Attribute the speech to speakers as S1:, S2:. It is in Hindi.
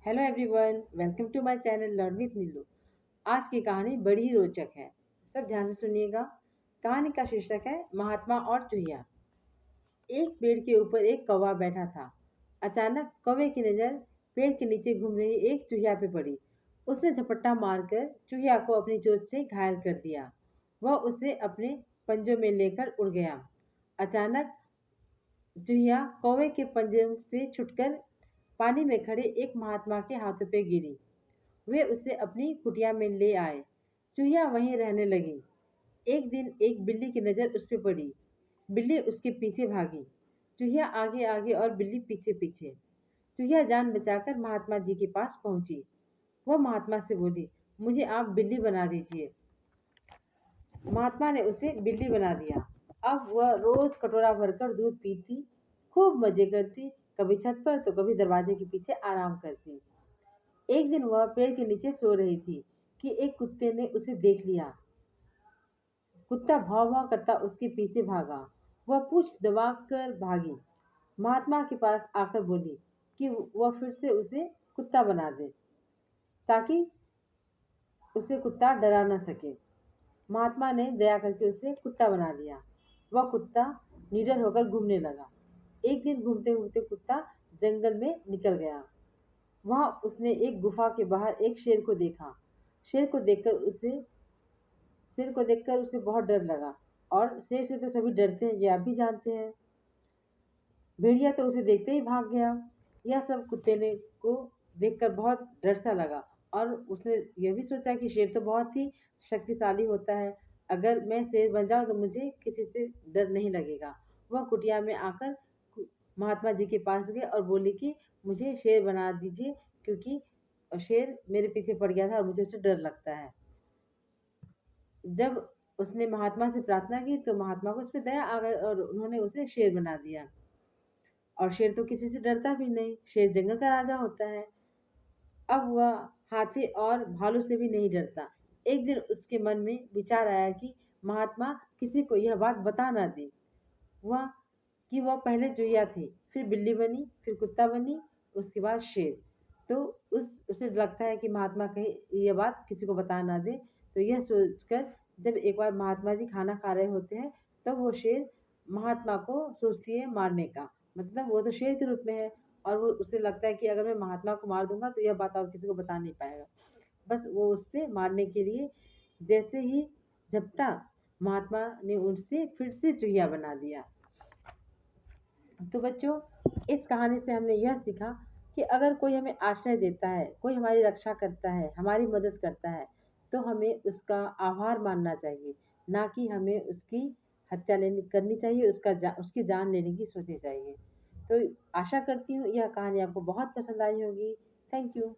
S1: Hello everyone, welcome to my channel learn with Neelu. आज की कहानी बड़ी ही रोचक है। सब ध्यान से सुनिएगा। कहानी का शीर्षक है महात्मा और चूहिया। एक पेड़ के ऊपर एक कौवा बैठा था। अचानक कौवे की नज़र पेड़ के नीचे घूम रही एक चूहिया पे पड़ी। उसने झपट्टा मारकर चूहिया को अपनी चोंच से घायल कर दिया। वह उसे अपने पंजों में लेकर उड़ गया। अचानक चूहिया कौवे के पंजों से छुटकर पानी में खड़े एक महात्मा के हाथों पे गिरी। वे उसे अपनी कुटिया में ले आए। चूहिया वहीं रहने लगी। एक दिन एक बिल्ली की नज़र उस पर पड़ी। बिल्ली उसके पीछे भागी। चूहिया आगे आगे और बिल्ली पीछे पीछे। चूहिया जान बचाकर महात्मा जी के पास पहुंची। वह महात्मा से बोली, मुझे आप बिल्ली बना दीजिए। महात्मा ने उसे बिल्ली बना दिया। अब वह रोज कटोरा भरकर दूध पीती, खूब मजे करती, कभी छत पर तो कभी दरवाजे के पीछे आराम करती। एक दिन वह पेड़ के नीचे सो रही थी कि एक कुत्ते ने उसे देख लिया। कुत्ता भाव भाव करता उसके पीछे भागा। वह पूंछ दबाकर भागी। महात्मा के पास आकर बोली कि वह फिर से उसे कुत्ता बना दे, ताकि उसे कुत्ता डरा न सके। महात्मा ने दया करके उसे कुत्ता बना दिया। वह कुत्ता निडर होकर घूमने लगा। एक दिन घूमते घूमते कुत्ता जंगल में निकल गया। वहां उसने एक गुफा के बाहर एक शेर को देखा। शेर को देखकर उसे शेर को देखकर उसे बहुत डर लगा। और शेर से तो सभी डरते हैं, ये आप भी जानते हैं। भेड़िया तो उसे देखते ही भाग गया। यह सब कुत्ते ने को देखकर बहुत डर सा लगा। और उसने यह भी सोचा कि शेर तो बहुत ही शक्तिशाली होता है। अगर मैं शेर बन जाऊं तो मुझे किसी से डर नहीं लगेगा। वह कुटिया में आकर महात्मा जी के पास गए और बोली कि मुझे शेर बना दीजिए, क्योंकि शेर मेरे पीछे पड़ गया था और मुझे उससे डर लगता है। जब उसने महात्मा से प्रार्थना की तो महात्मा को उस पर दया आ गई और उन्होंने उसे शेर बना दिया। और शेर तो किसी से डरता भी नहीं, शेर जंगल का राजा होता है। अब वह हाथी और भालू से भी नहीं डरता। एक दिन उसके मन में विचार आया कि महात्मा किसी को यह बात बता ना दे। वह वह पहले चूहिया थी, फिर बिल्ली बनी, फिर कुत्ता बनी, उसके बाद शेर। तो उसे लगता है कि महात्मा कहीं यह बात किसी को बता ना दे। तो यह सोचकर जब एक बार महात्मा जी खाना खा रहे होते हैं, तब वो शेर महात्मा को सोचती है मारने का। मतलब वो तो शेर के रूप में है, और वो उसे लगता है कि अगर मैं महात्मा को मार दूंगा तो यह बात और किसी को बता नहीं पाएगा। बस वो उससे मारने के लिए जैसे ही झपटा, महात्मा ने उनसे फिर से चूहिया बना दिया। तो बच्चों, इस कहानी से हमने यह सीखा कि अगर कोई हमें आश्रय देता है, कोई हमारी रक्षा करता है, हमारी मदद करता है, तो हमें उसका आभार मानना चाहिए, ना कि हमें उसकी हत्या लेनी करनी चाहिए, उसकी जान लेने की सोचनी चाहिए। तो आशा करती हूँ यह कहानी आपको बहुत पसंद आई होगी। Thank you.